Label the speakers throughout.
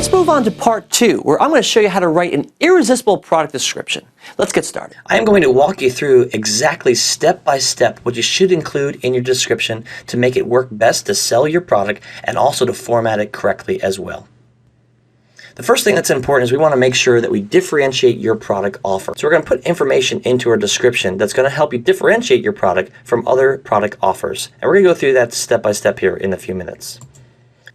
Speaker 1: Let's move on to part 2, where I'm going to show you how to write an irresistible product description. Let's get started. I am going to walk you through exactly step by step what you should include in your description to make it work best to sell your product and also to format it correctly as well. The first thing that's important is we want to make sure that we differentiate your product offer. So we're going to put information into our description that's going to help you differentiate your product from other product offers. And we're going to go through that step by step here in a few minutes.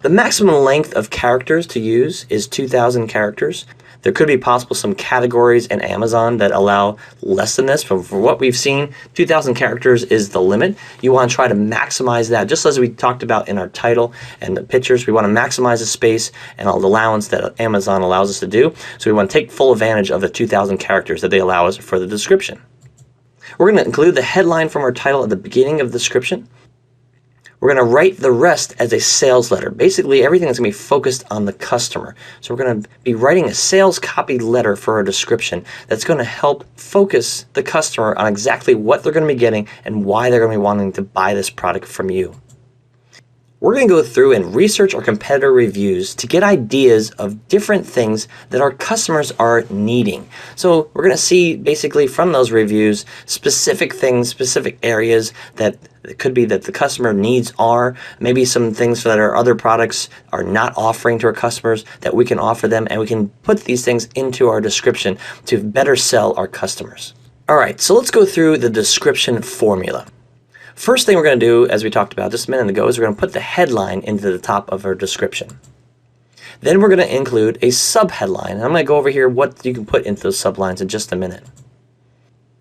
Speaker 1: The maximum length of characters to use is 2,000 characters. There could be possible some categories in Amazon that allow less than this. But for what we've seen, 2,000 characters is the limit. You want to try to maximize that, just as we talked about in our title and the pictures. We want to maximize the space and all the allowance that Amazon allows us to do. So we want to take full advantage of the 2,000 characters that they allow us for the description. We're going to include the headline from our title at the beginning of the description. We're going to write the rest as a sales letter. Basically, everything is going to be focused on the customer. So we're going to be writing a sales copy letter for our description that's going to help focus the customer on exactly what they're going to be getting and why they're going to be wanting to buy this product from you. We're going to go through and research our competitor reviews to get ideas of different things that our customers are needing. So we're going to see basically from those reviews specific things, specific areas that it could be that the customer needs are, maybe some things that our other products are not offering to our customers that we can offer them, and we can put these things into our description to better sell our customers. All right, so let's go through the description formula. First thing we're going to do, as we talked about just a minute ago, is we're going to put the headline into the top of our description. Then we're going to include a subheadline, and I'm going to go over here what you can put into those sublines in just a minute.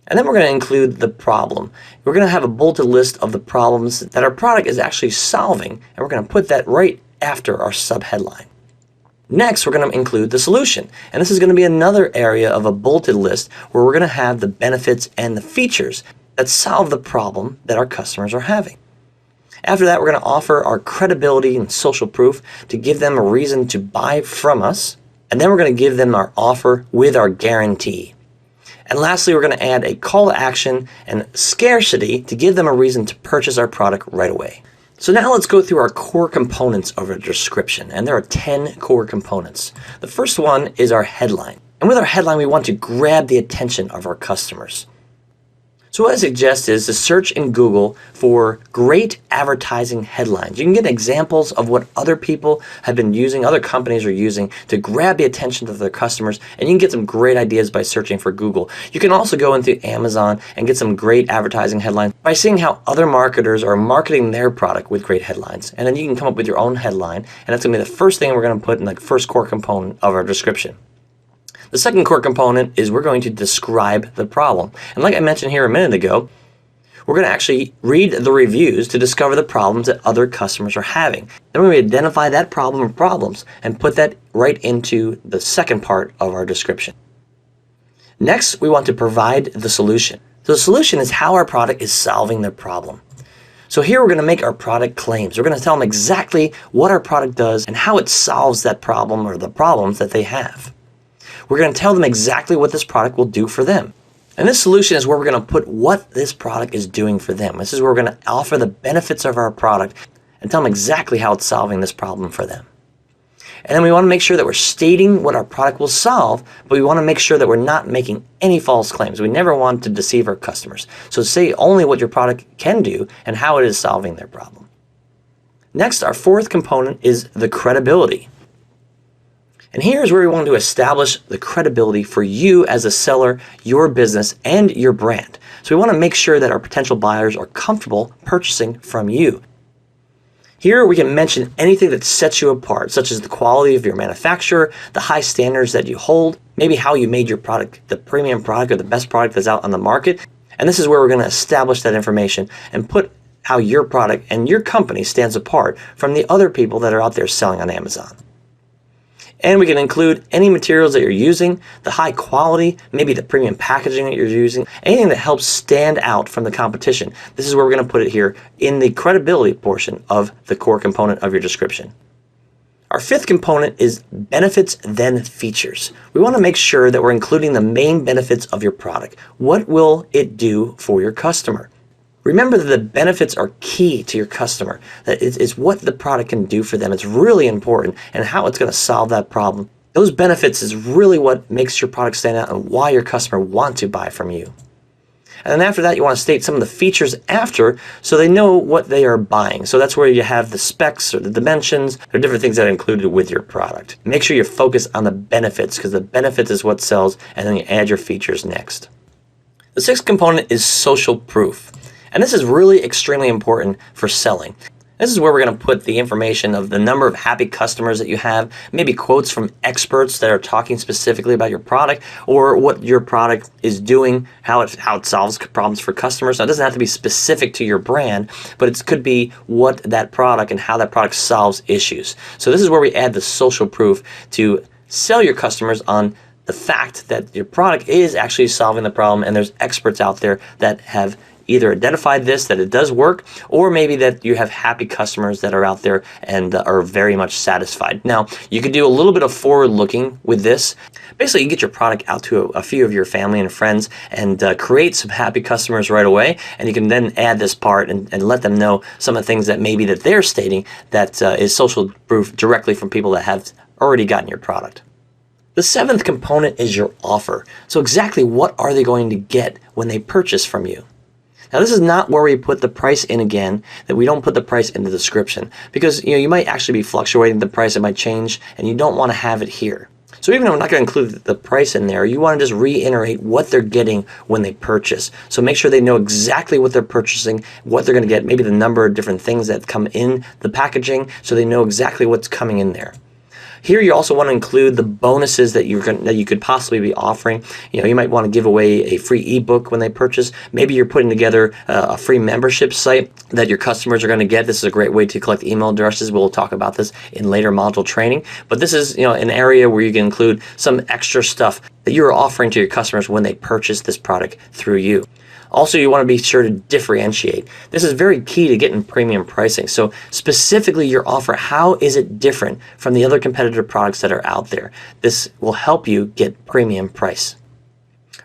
Speaker 1: And then we're going to include the problem. We're going to have a bulleted list of the problems that our product is actually solving, and we're going to put that right after our subheadline. Next, we're going to include the solution, and this is going to be another area of a bulleted list where we're going to have the benefits and the features that solve the problem that our customers are having. After that, we're going to offer our credibility and social proof to give them a reason to buy from us, and then we're going to give them our offer with our guarantee. And lastly, we're going to add a call to action and scarcity to give them a reason to purchase our product right away. So now let's go through our core components of our description, and there are 10 core components. The first one is our headline. And with our headline, we want to grab the attention of our customers. So what I suggest is to search in Google for great advertising headlines. You can get examples of what other people have been using, other companies are using to grab the attention of their customers, and you can get some great ideas by searching for Google. You can also go into Amazon and get some great advertising headlines by seeing how other marketers are marketing their product with great headlines. And then you can come up with your own headline, and that's going to be the first thing we're going to put in the first core component of our description. The second core component is we're going to describe the problem. And like I mentioned here a minute ago, we're going to actually read the reviews to discover the problems that other customers are having. Then we're going to identify that problem or problems and put that right into the second part of our description. Next, we want to provide the solution. So the solution is how our product is solving their problem. So here we're going to make our product claims. We're going to tell them exactly what our product does and how it solves that problem or the problems that they have. We're going to tell them exactly what this product will do for them. And this solution is where we're going to put what this product is doing for them. This is where we're going to offer the benefits of our product and tell them exactly how it's solving this problem for them. And then we want to make sure that we're stating what our product will solve, but we want to make sure that we're not making any false claims. We never want to deceive our customers. So say only what your product can do and how it is solving their problem. Next, our fourth component is the credibility. And here's where we want to establish the credibility for you as a seller, your business, and your brand. So we want to make sure that our potential buyers are comfortable purchasing from you. Here we can mention anything that sets you apart, such as the quality of your manufacturer, the high standards that you hold, maybe how you made your product the premium product or the best product that's out on the market. And this is where we're going to establish that information and put how your product and your company stands apart from the other people that are out there selling on Amazon. And we can include any materials that you're using, the high quality, maybe the premium packaging that you're using, anything that helps stand out from the competition. This is where we're going to put it here in the credibility portion of the core component of your description. Our fifth component is benefits then features. We want to make sure that we're including the main benefits of your product. What will it do for your customer? Remember that the benefits are key to your customer. That it's what the product can do for them. It's really important, and how it's going to solve that problem. Those benefits is really what makes your product stand out and why your customer wants to buy from you. And then after that, you want to state some of the features after so they know what they are buying. So that's where you have the specs or the dimensions or different things that are included with your product. Make sure you focus on the benefits, because the benefits is what sells, and then you add your features next. The sixth component is social proof. And this is really extremely important for selling. This is where we're going to put the information of the number of happy customers that you have, maybe quotes from experts that are talking specifically about your product or what your product is doing, how it solves problems for customers. Now, it doesn't have to be specific to your brand, but it could be what that product and how that product solves issues. So this is where we add the social proof to sell your customers on the fact that your product is actually solving the problem, and there's experts out there that have either identified this, that it does work, or maybe that you have happy customers that are out there and are very much satisfied. Now, you could do a little bit of forward looking with this. Basically, you get your product out to a few of your family and friends and create some happy customers right away, and you can then add this part and let them know some of the things that maybe that they're stating that is social proof directly from people that have already gotten your product. The seventh component is your offer. So exactly what are they going to get when they purchase from you? Now, this is not where we put the price in again, that we don't put the price in the description, because you might actually be fluctuating the price, it might change, and you don't want to have it here. So even though we're not going to include the price in there, you want to just reiterate what they're getting when they purchase. So make sure they know exactly what they're purchasing, what they're going to get, maybe the number of different things that come in the packaging, so they know exactly what's coming in there. Here you also want to include the bonuses that you could possibly be offering. You might want to give away a free ebook when they purchase. Maybe you're putting together a free membership site that your customers are going to get. This is a great way to collect email addresses. We'll talk about this in later module training. But this is an area where you can include some extra stuff that you're offering to your customers when they purchase this product through you. Also, you want to be sure to differentiate. This is very key to getting premium pricing. So specifically your offer, how is it different from the other competitive products that are out there? This will help you get premium price.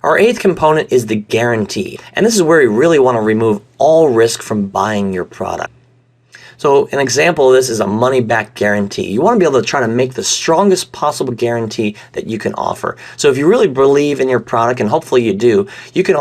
Speaker 1: Our eighth component is the guarantee. And this is where you really want to remove all risk from buying your product. So an example of this is a money-back guarantee. You want to be able to try to make the strongest possible guarantee that you can offer. So if you really believe in your product, and hopefully you do, you could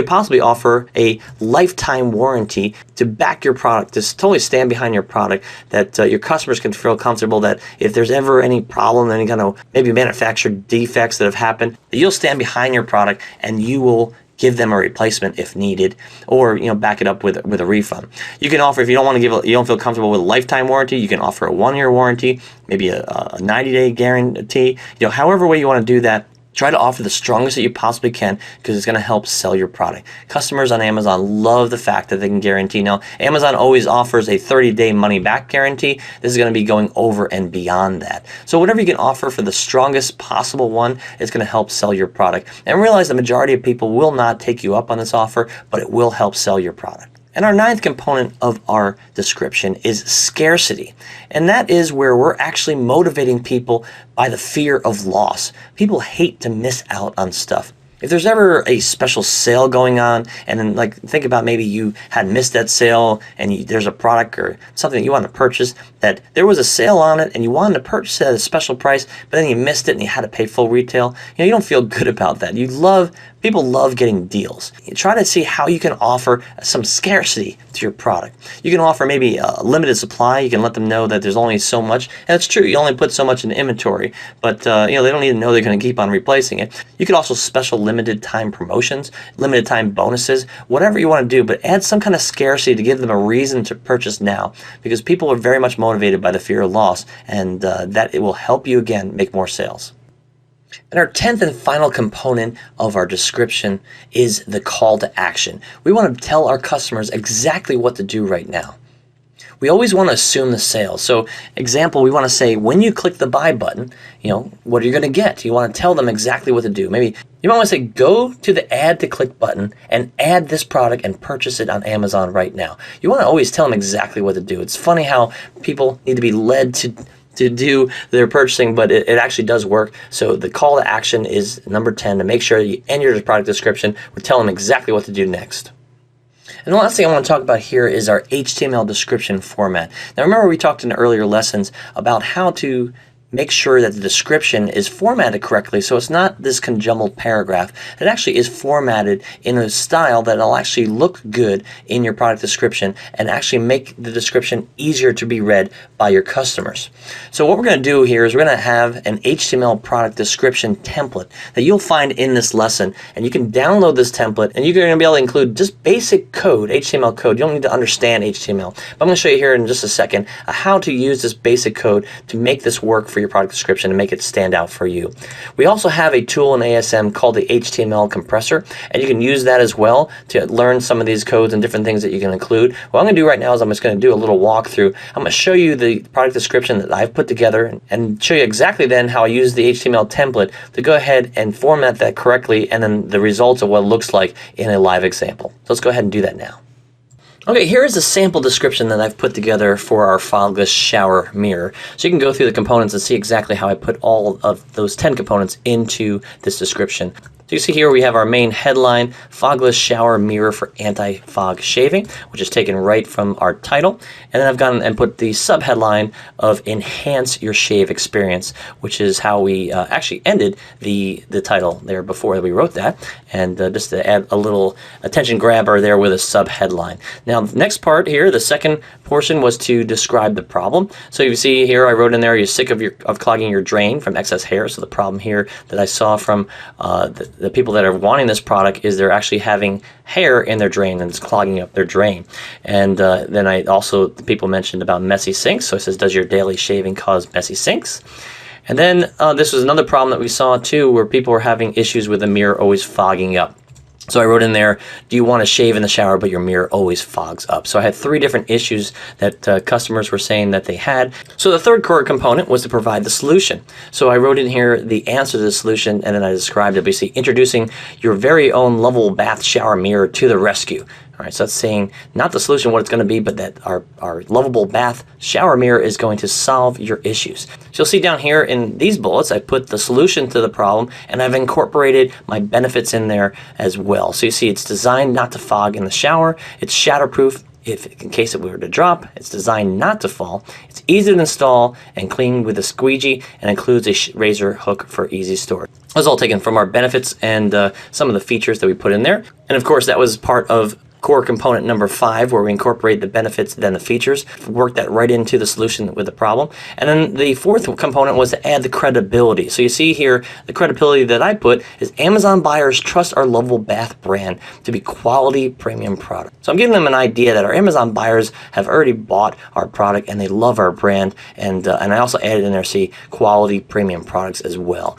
Speaker 1: possibly offer a lifetime warranty to back your product, to totally stand behind your product, that your customers can feel comfortable that if there's ever any problem, any kind of maybe manufactured defects that have happened, that you'll stand behind your product and you will give them a replacement if needed, or back it up with a refund. You can offer, if you don't want to you don't feel comfortable with a lifetime warranty, you can offer a 1-year warranty, maybe a 90-day guarantee. However way you want to do that, try to offer the strongest that you possibly can, because it's going to help sell your product. Customers on Amazon love the fact that they can guarantee. Now, Amazon always offers a 30-day money-back guarantee. This is going to be going over and beyond that. So whatever you can offer for the strongest possible one, it's going to help sell your product. And realize the majority of people will not take you up on this offer, but it will help sell your product. And our ninth component of our description is scarcity. And that is where we're actually motivating people by the fear of loss. People hate to miss out on stuff. If there's ever a special sale going on, and then think about maybe you had missed that sale and there's a product or something that you want to purchase, that there was a sale on it and you wanted to purchase it at a special price, but then you missed it and you had to pay full retail. You don't feel good about that. People love getting deals. You try to see how you can offer some scarcity to your product. You can offer maybe a limited supply. You can let them know that there's only so much. And it's true, you only put so much in inventory, but they don't need to know they're going to keep on replacing it. You could also special limited time promotions, limited time bonuses, whatever you want to do, but add some kind of scarcity to give them a reason to purchase now, because people are very much motivated by the fear of loss, and that it will help you again make more sales. And our 10th and final component of our description is the call to action. We want to tell our customers exactly what to do right now. We always want to assume the sale. So example, we want to say, when you click the buy button, what are you going to get? You want to tell them exactly what to do. Maybe you might want to say, go to the add to click button and add this product and purchase it on Amazon right now. You want to always tell them exactly what to do. It's funny how people need to be led to do their purchasing, but it actually does work. So the call to action is number 10, to make sure you end your product description with telling them exactly what to do next. And the last thing I want to talk about here is our HTML description format. Now remember, we talked in earlier lessons about how to make sure that the description is formatted correctly, so it's not this conjumbled paragraph. It actually is formatted in a style that'll actually look good in your product description and actually make the description easier to be read by your customers. So what we're going to do here is we're going to have an HTML product description template that you'll find in this lesson, and you can download this template and you're going to be able to include just basic code, HTML code. You don't need to understand HTML, but I'm going to show you here in just a second how to use this basic code to make this work for your product description and make it stand out for you. We also have a tool in ASM called the HTML compressor, and you can use that as well to learn some of these codes and different things that you can include. What I'm going to do right now is I'm just going to do a little walkthrough. I'm going to show you the product description that I've put together and show you exactly then how I use the HTML template to go ahead and format that correctly, and then the results of what it looks like in a live example. So let's go ahead and do that now. Okay, here is a sample description that I've put together for our fogless shower mirror. So you can go through the components and see exactly how I put all of those 10 components into this description. So you see here we have our main headline, Fogless Shower Mirror for Anti-Fog Shaving, which is taken right from our title. And then I've gone and put the subheadline of Enhance Your Shave Experience, which is how we actually ended the title there before we wrote that. And just to add a little attention grabber there with a subheadline. Now the next part here, the second portion, was to describe the problem. So you see here I wrote in there, you're sick of clogging your drain from excess hair. So the problem here that I saw from the people that are wanting this product is they're actually having hair in their drain and it's clogging up their drain. And then the people mentioned about messy sinks. So it says, does your daily shaving cause messy sinks? And then this was another problem that we saw too, where people were having issues with the mirror always fogging up. So I wrote in there, do you want to shave in the shower but your mirror always fogs up? So I had 3 different issues that customers were saying that they had. So the third core component was to provide the solution. So I wrote in here the answer to the solution, and then I described it, basically introducing your very own lovable bath shower mirror to the rescue. All right, so that's saying not the solution, what it's going to be, but that our lovable bath shower mirror is going to solve your issues. So you'll see down here in these bullets, I put the solution to the problem, and I've incorporated my benefits in there as well. So you see it's designed not to fog in the shower, it's shatterproof in case it were to drop, it's designed not to fall, it's easy to install and clean with a squeegee, and includes a razor hook for easy storage. That was all taken from our benefits and some of the features that we put in there. And of course that was part of core component number 5, where we incorporate the benefits, then the features, work that right into the solution with the problem. And then the 4th component was to add the credibility. So you see here, the credibility that I put is Amazon buyers trust our lovable bath brand to be quality premium product. So I'm giving them an idea that our Amazon buyers have already bought our product and they love our brand. And I also added in there, see, quality premium products as well.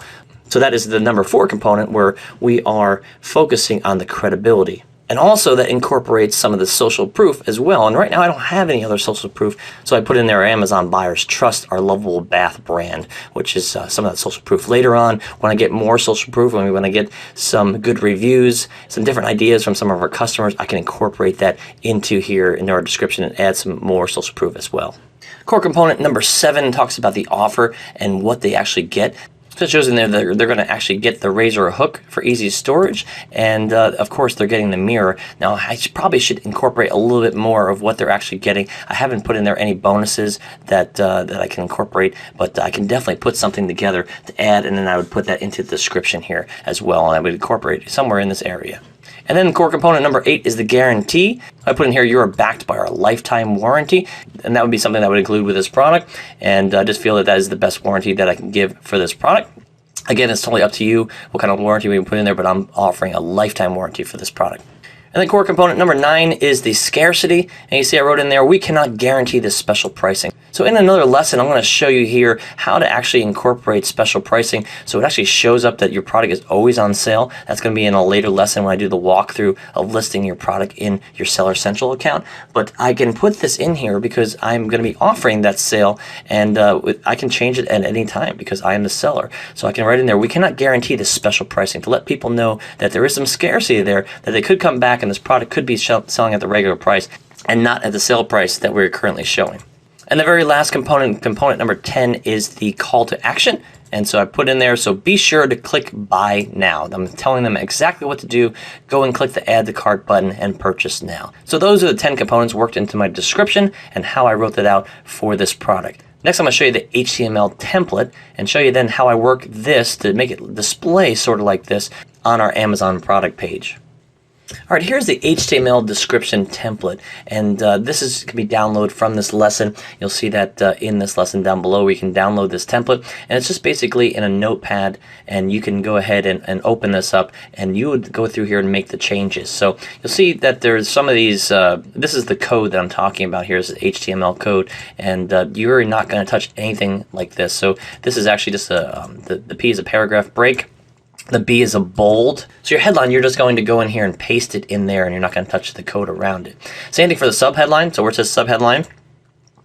Speaker 1: So that is the number 4 component, where we are focusing on the credibility. And also that incorporates some of the social proof as well. And right now I don't have any other social proof, so I put in there Amazon buyers trust our lovable bath brand, which is some of that social proof. Later on, when I get more social proof, when I get some good reviews, some different ideas from some of our customers, I can incorporate that into here in our description and add some more social proof as well. Core component number 7 talks about the offer and what they actually get. So it shows in there that they're going to actually get the razor hook for easy storage, and of course they're getting the mirror. Now I probably should incorporate a little bit more of what they're actually getting. I haven't put in there any bonuses that I can incorporate, but I can definitely put something together to add, and then I would put that into the description here as well, and I would incorporate it somewhere in this area. And then core component number 8 is the guarantee. I put in here, you are backed by our lifetime warranty, and that would be something that I would include with this product, and I just feel that that is the best warranty that I can give for this product. Again, it's totally up to you what kind of warranty we can put in there, but I'm offering a lifetime warranty for this product. And then core component number 9 is the scarcity. And you see I wrote in there, we cannot guarantee this special pricing. So in another lesson, I'm going to show you here how to actually incorporate special pricing so it actually shows up that your product is always on sale. That's going to be in a later lesson when I do the walkthrough of listing your product in your Seller Central account. But I can put this in here because I'm going to be offering that sale, and I can change it at any time because I am the seller. So I can write in there, we cannot guarantee this special pricing, to let people know that there is some scarcity there, that they could come back and this product could be selling at the regular price and not at the sale price that we're currently showing. And the very last component number 10, is the call to action. And so I put in there, so be sure to click buy now. I'm telling them exactly what to do. Go and click the add to cart button and purchase now. So those are the 10 components worked into my description and how I wrote that out for this product. Next, I'm going to show you the HTML template and show you then how I work this to make it display sort of like this on our Amazon product page. All right, here's the HTML description template, and this can be downloaded from this lesson. You'll see that in this lesson down below where you can download this template, and it's just basically in a notepad, and you can go ahead and open this up, and you would go through here and make the changes. So you'll see that there's some of these, this is the code that I'm talking about here, is HTML code, and you're not going to touch anything like this. So this is actually just the P is a paragraph break. The B is a bold. So your headline, you're just going to go in here and paste it in there, and you're not going to touch the code around it. Same thing for the subheadline. So where it says subheadline,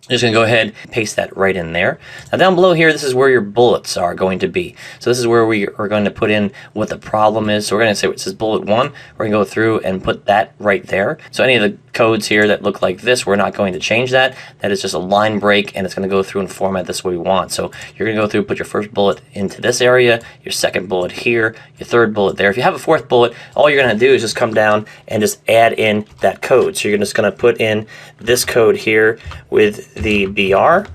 Speaker 1: you're just going to go ahead and paste that right in there. Now down below here, this is where your bullets are going to be. So this is where we are going to put in what the problem is. So we're going to say it says bullet 1. We're going to go through and put that right there. So any of the codes here that look like this, we're not going to change that. That is just a line break, and it's going to go through and format this way we want. So you're going to go through, put your first bullet into this area, your second bullet here, your third bullet there. If you have a fourth bullet, all you're going to do is just come down and just add in that code. So you're just going to put in this code here with the BR,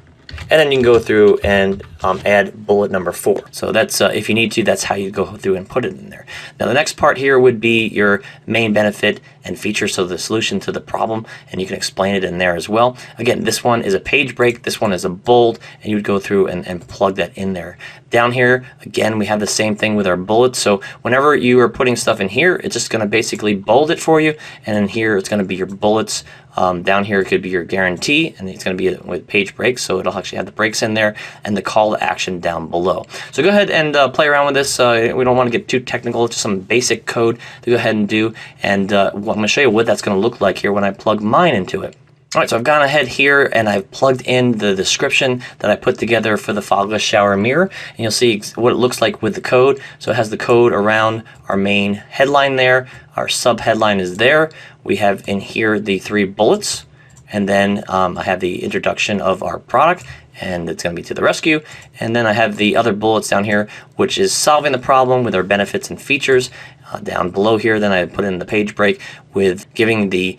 Speaker 1: and then you can go through and add bullet number 4. So that's if you need to, that's how you go through and put it in there. Now the next part here would be your main benefit and feature, so the solution to the problem, and you can explain it in there as well. Again, this one is a page break, this one is a bold, and you would go through and plug that in there. Down here, again, we have the same thing with our bullets. So whenever you are putting stuff in here, it's just going to basically bold it for you, and in here it's going to be your bullets. Down here it could be your guarantee, and it's going to be with page breaks, so it'll actually have the breaks in there, and the call to action down below. So go ahead and play around with this. We don't want to get too technical. It's just some basic code to go ahead and do, and I'm going to show you what that's going to look like here when I plug mine into it. All right, so I've gone ahead here and I've plugged in the description that I put together for the fogless shower mirror, and you'll see what it looks like with the code. So it has the code around our main headline there. Our sub headline is there. We have in here the 3 bullets, and then I have the introduction of our product, and it's going to be to the rescue. And then I have the other bullets down here, which is solving the problem with our benefits and features. Down below here, then I put in the page break with giving the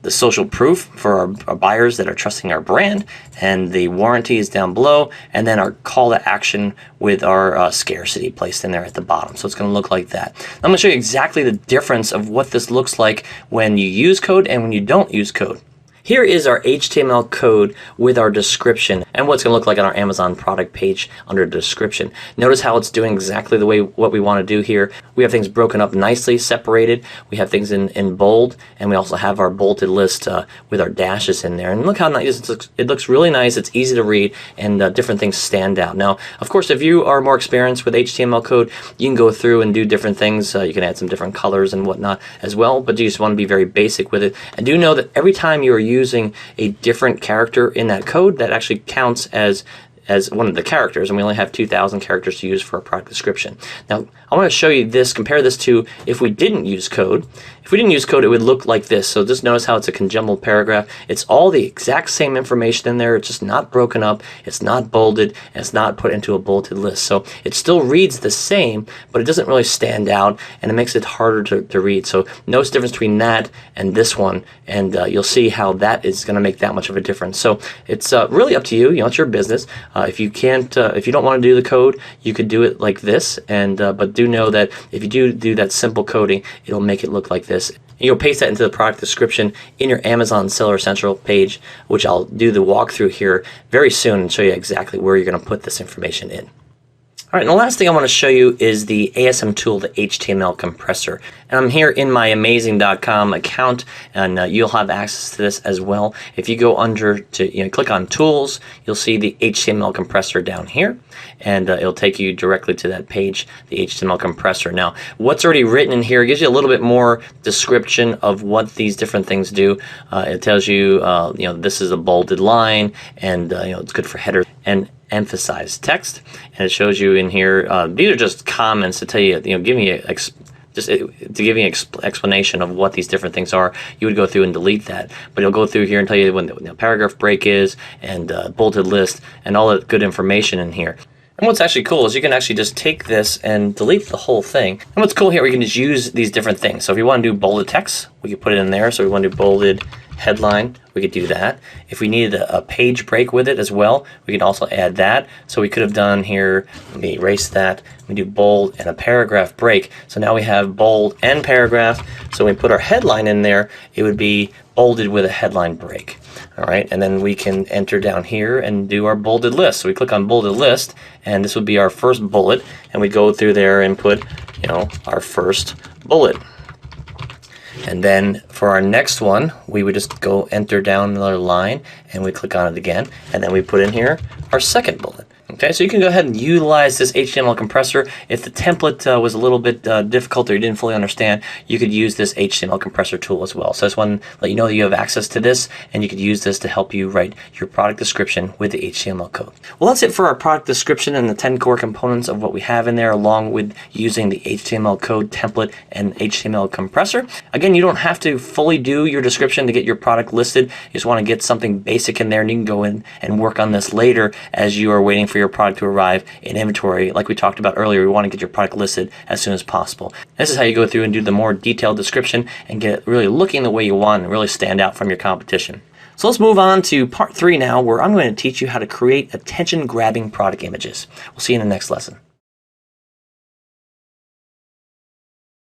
Speaker 1: social proof for our buyers that are trusting our brand, and the warranty is down below, and then our call to action with our scarcity placed in there at the bottom. So it's going to look like that. I'm going to show you exactly the difference of what this looks like when you use code and when you don't use code. Here is our HTML code with our description and what's going to look like on our Amazon product page under description. Notice how it's doing exactly the way what we want to do here. We have things broken up nicely, separated. We have things in bold, and we also have our bolted list with our dashes in there. And look how nice it looks. It looks really nice. It's easy to read, and different things stand out. Now, of course, if you are more experienced with HTML code, you can go through and do different things. You can add some different colors and whatnot as well, but you just want to be very basic with it. And do know that every time you are using a different character in that code, that actually counts as one of the characters, and we only have 2,000 characters to use for a product description. Now, I want to show you this, compare this to if we didn't use code. If we didn't use code, it would look like this. So just notice how it's a conjumbled paragraph. It's all the exact same information in there. It's just not broken up. It's not bolded, and it's not put into a bulleted list. So it still reads the same, but it doesn't really stand out, and it makes it harder to read. So notice the difference between that and this one, and you'll see how that is going to make that much of a difference. So it's really up to you. You know, it's your business. If you can't, if you don't want to do the code, you could do it like this. And but do know that if you do that simple coding, it'll make it look like this. You'll paste that into the product description in your Amazon Seller Central page, which I'll do the walkthrough here very soon and show you exactly where you're going to put this information in. All right, and the last thing I want to show you is the ASM tool, the HTML compressor. And I'm here in my amazing.com account, and you'll have access to this as well. If you go under to click on Tools, you'll see the HTML compressor down here, and it'll take you directly to that page, the HTML compressor. Now, what's already written in here gives you a little bit more description of what these different things do. It tells you, this is a bolded line, and it's good for header and emphasize text, and it shows you in here. These are just comments to tell you, give me explanation of what these different things are. You would go through and delete that, but it'll go through here and tell you when the paragraph break is, and bolded list, and all that good information in here. And what's actually cool is you can actually just take this and delete the whole thing. And what's cool here, we can just use these different things. So if you want to do bolded text, we can put it in there. So we want to do bolded headline, we could do that. If we needed a page break with it as well, we can also add that. So we could have done here, let me erase that. We do bold and a paragraph break. So now we have bold and paragraph. So when we put our headline in there, it would be bolded with a headline break. All right, and then we can enter down here and do our bolded list. So we click on bolded list, and this would be our first bullet, and we go through there and put, our first bullet. And then for our next one, we would just go enter down another line, and we click on it again, and then we put in here our second bullet. Okay, so you can go ahead and utilize this HTML compressor. If the template was a little bit difficult or you didn't fully understand, you could use this HTML compressor tool as well. So I just want to let you know that you have access to this, and you could use this to help you write your product description with the HTML code. Well, that's it for our product description and the 10 core components of what we have in there, along with using the HTML code template and HTML compressor. Again, you don't have to fully do your description to get your product listed. You just want to get something basic in there, and you can go in and work on this later as you are waiting for your product to arrive in inventory. Like we talked about earlier, we want to get your product listed as soon as possible. This is how you go through and do the more detailed description and get it really looking the way you want and really stand out from your competition. So let's move on to part 3 now, where I'm going to teach you how to create attention-grabbing product images. We'll see you in the next lesson.